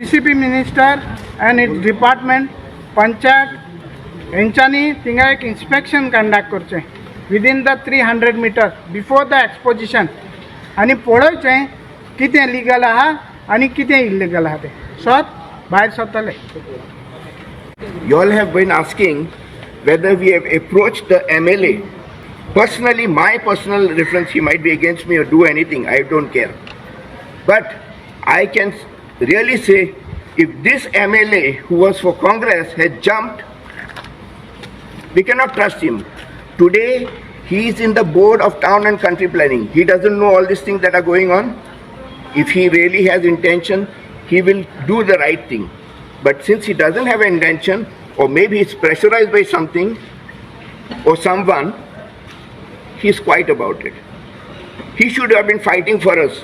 CCP minister and its department, panchayat, यांच्यानी थिंगा एक इन्स्पेक्शन कंडक्ट करचें within the 300 metre before the exposition आनी पळोवचें कितें लिगल आहा आनी कितें इल्लीगल आहा तें सोत भायर सरतले. You all have been asking whether we have approached the MLA. Personally, my personal reference, he might be against me or do anything, I don't care. But I can really say, if this MLA who was for Congress had jumped, we cannot trust him. Today, he is in the board of town and country planning. He doesn't know all these things that are going on. If he really has intention, he will do the right thing. But since he doesn't have intention, or maybe he's pressurized by something or someone, he's quiet about it. He should have been fighting for us.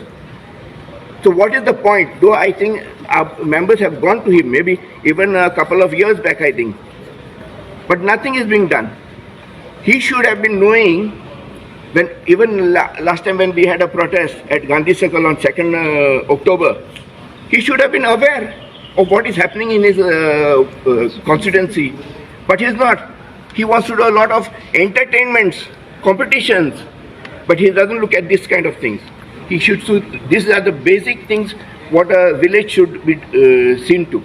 So what is the point? Though I think our members have gone to him, maybe even a couple of years back, I think. But nothing is being done. He should have been knowing when, even last time when we had a protest at Gandhi Circle on 2nd October, he should have been aware of what is happening in his constituency. But he's not. He wants to do a lot of entertainments, competitions, but he doesn't look at this kind of things. He should. These are the basic things what a village should be seen to.